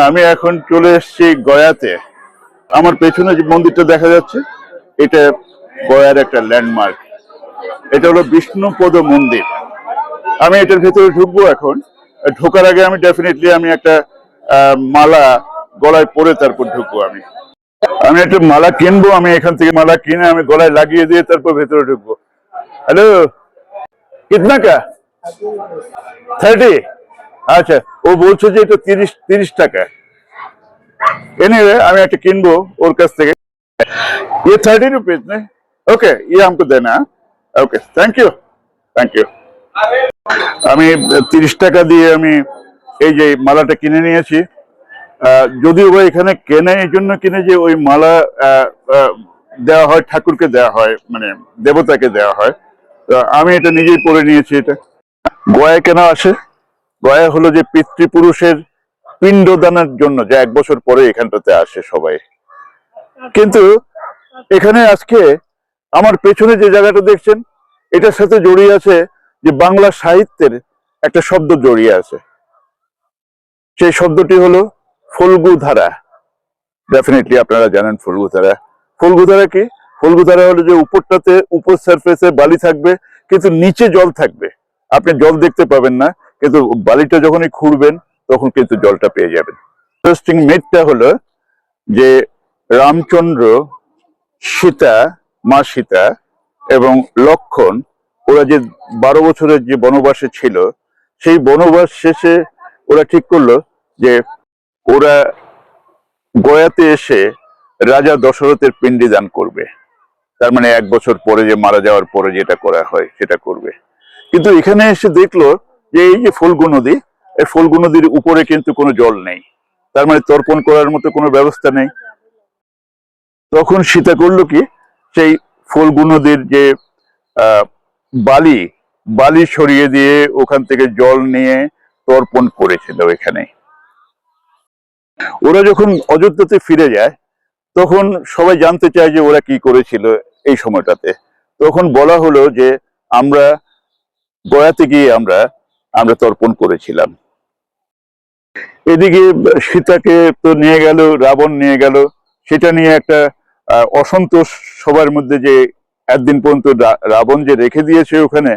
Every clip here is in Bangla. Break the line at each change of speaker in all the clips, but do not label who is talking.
আমি এখন চলে এসেছি গয়াতে। আমার পেছনে যে মন্দিরটা দেখা যাচ্ছে এটা গয়ার একটা ল্যান্ডমার্ক। এটা হলো বিষ্ণুপদ মন্দির। আমি এটার ভেতরে ঢুকবো এখন। ঢোকার আগে আমি ডেফিনেটলি আমি একটা মালা গলায় পরে তারপর ঢুকবো। আমি আমি একটা মালা কিনবো। আমি এখান থেকে মালা কিনে আমি গলায় লাগিয়ে দিয়ে তারপর ভেতরে ঢুকবো। হ্যালো, কিতনা কা? 30। আচ্ছা, ও বলছে যে এটা 30 টাকা। एनीवे আমি একটা কিনবো ওর কাছ থেকে। ये 30 रुपीज ने? ओके, ये हमको देना है। Okay, thank you. আমি 30 টাকা দিয়ে আমি এই যে মালাটা কিনে নিয়েছি। যদিও বা এখানে কেনে এই জন্য কিনে যে ওই মালা দেওয়া হয় ঠাকুরকে, দেওয়া হয় মানে দেবতাকে দেওয়া হয়। আমি এটা নিজেই পরে নিয়েছি। এটা গয়া কেন আসে? গয়া হলো যে পিতৃপুরুষের পিণ্ডদানের জন্য, যে 1 বছর পরে এখানটাতে আসে সবাই। কিন্তু এখানে আজকে আমার পেছনে যে জায়গাটা দেখছেন এটার সাথে জড়িয়ে আছে যে বাংলা সাহিত্যের একটা শব্দ জড়িয়ে আছে। সেই শব্দটি হলো ফল্গু ধারা। ডেফিনেটলি আপনারা জানেন ফল্গু ধারা। ফল্গু ধারা কি? ফল্গু ধারা হলো যে উপরটাতে, উপর সারফেসে বালি থাকবে কিন্তু নিচে জল থাকবে। আপনি জল দেখতে পাবেন না, কিন্তু বালিটা যখনই খুঁড়বেন তখন কিন্তু জলটা পেয়ে যাবেন। ইন্টারেস্টিং মিথটা হলো যে রামচন্দ্র, সীতা, মা সীতা এবং লক্ষণ ওরা যে 12 বছরের যে বনবাসে ছিল, সেই বনবাস শেষে ওরা ঠিক করলো যে ওরা গয়াতে এসে রাজা দশরথের পিণ্ডি দান করবে। তার মানে 1 বছর পরে, যে মারা যাওয়ার পরে যেটা করা হয় সেটা করবে। কিন্তু এখানে এসে দেখলো যে এই যে ফল্গু নদী, এই ফল্গু নদীর উপরে কিন্তু কোনো জল নেই। তার মানে তর্পণ করার মতো কোনো ব্যবস্থা নেই। তখন সীতা করলো কি, সেই ফল্গু নদীর যে বালি বালি সরিয়ে দিয়ে ওখান থেকে জল নিয়ে তর্পণ করেছিল এখানে। ওরা যখন অযোধ্যাতে ফিরে যায় তখন সবাই জানতে চায় যে ওরা কি করেছিল এই সময়টাতে। তখন বলা হলো যে আমরা গয়াতে গিয়ে আমরা তর্পণ করেছিলাম। এদিকে সীতাকে তো নিয়ে গেল, রাবণ নিয়ে গেল। সেটা নিয়ে একটা অসন্তোষ সবার মধ্যে, যে একদিন পর্যন্ত রাবণ যে রেখে দিয়েছে ওখানে,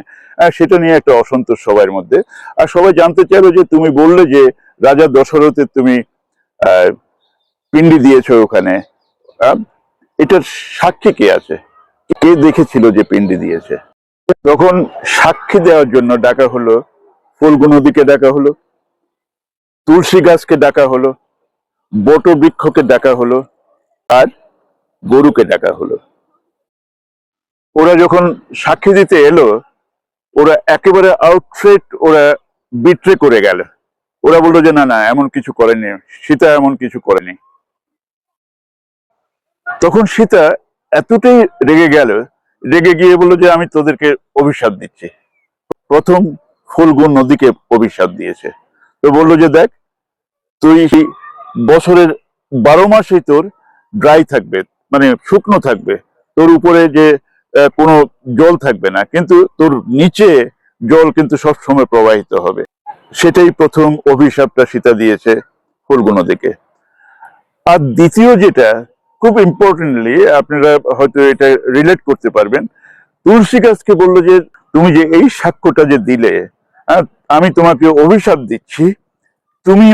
সেটা নিয়ে একটা অসন্তোষ সবার মধ্যে। আর সবাই জানতে চাইলো যে তুমি বললে যে রাজা দশরথের তুমি পিণ্ডি দিয়েছো ওখানে, এটার সাক্ষী কে আছে? কে দেখেছিল যে পিণ্ডি দিয়েছে? তখন সাক্ষী দেওয়ার জন্য ডাকা হলো ফল্গু নদীকে, ডাকা হলো তুলসী গাছকে, ডাকা হলো বট বৃক্ষকে, ডাকা হলো আর গরুকে ডাকা হলো। ওরা যখন সাক্ষী দিতে এলো, ওরা একেবারে আউটস্ট্রেট ওরা বিট্রে করে গেল। ওরা বললো যে না না, এমন কিছু করেনি, সীতা এমন কিছু করেনি। তখন সীতা এতটাই রেগে গেল, রেগে গিয়ে বললো যে আমি তোদেরকে অভিশাপ দিচ্ছি। প্রথম ফল্গু নদীকে অভিশাপ দিয়েছে। তো বললো যে দেখ, তুই বছরের 12 মাসই তোর ড্রাই থাকবে, মানে শুকনো থাকবে, তোর উপরে যে কোনো জল থাকবে না, কিন্তু তোর নিচে জল কিন্তু সব সময় প্রবাহিত হবে। সেটাই প্রথম অভিশাপটা সীতা দিয়েছে ফল্গু নদীকে। আর দ্বিতীয় যেটা খুব ইম্পর্টেন্টলি আপনারা হয়তো এটা রিলেট করতে পারবেন, তুলসী গাছকে বললো যে তুমি যে এই সাক্ষ্যটা যে দিলে, আমি তোমাকে অভিশাপ দিচ্ছি, তুমি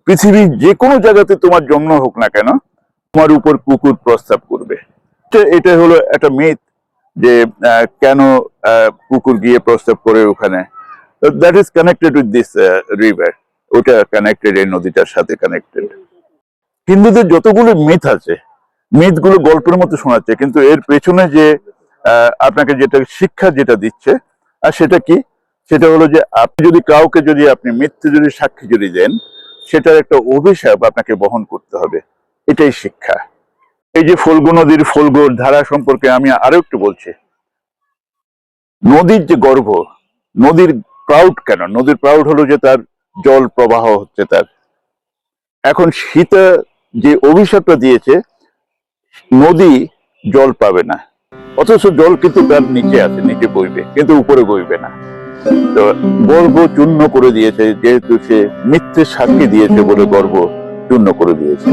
পৃথিবীর যে কোনো জায়গাতে তোমার জন্ম হোক না কেন, তোমার উপর কুকুর প্রস্তাব করবে। এটা হলো একটা মিথ যে কেন কুকুর গিয়ে প্রস্তাব করে ওখানে। That is connected with this river. ওটা কানেক্টেড, এই নদীটার সাথে কানেক্টেড। হিন্দুদের যতগুলো মিথ আছে, মিথগুলো গল্পের মতো শোনাচ্ছে, কিন্তু এর পেছনে যে আপনাকে যেটা শিক্ষা যেটা দিচ্ছে, আর সেটা কি, সেটা হলো যে আপনি যদি কাউকে যদি আপনি মিথ্যে যদি সাক্ষী যদি দেন, সেটার একটা অভিশাপ আপনাকে বহন করতে হবে। এটাই শিক্ষা। এই যে ফল্গু নদীর ফল্গু ধারা সম্পর্কে আমি আরো একটু বলছি। নদীর যে গর্ভ, নদীর প্রাউড কেন? নদীর প্রাউড হলো যে তার জল প্রবাহ হচ্ছে তার। এখন সীতা যে অভিশাপটা দিয়েছে, নদী জল পাবে না, অথচ জল কিন্তু তার নিচে আছে, নিচে বইবে, কিন্তু উপরে বইবে না। তো গর্ভ চূর্ণ করে দিয়েছে, যেহেতু সে মিথ্যে সাক্ষী দিয়েছে বলে গর্ভ চূর্ণ করে দিয়েছে।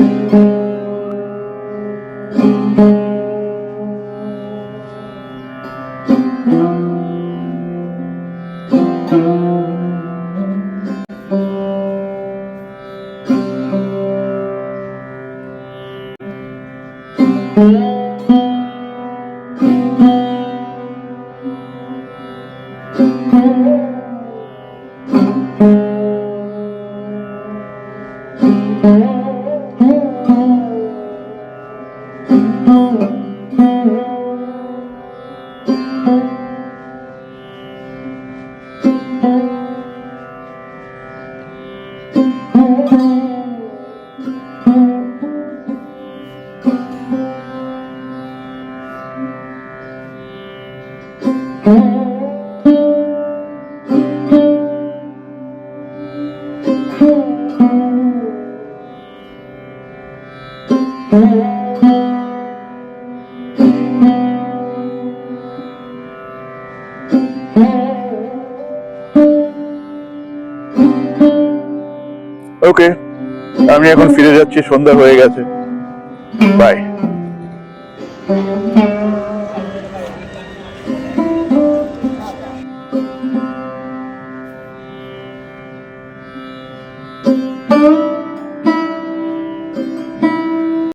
ওকে, আমি এখন ফিরে যাচ্ছি, সন্ধ্যা হয়ে গেছে। বাই।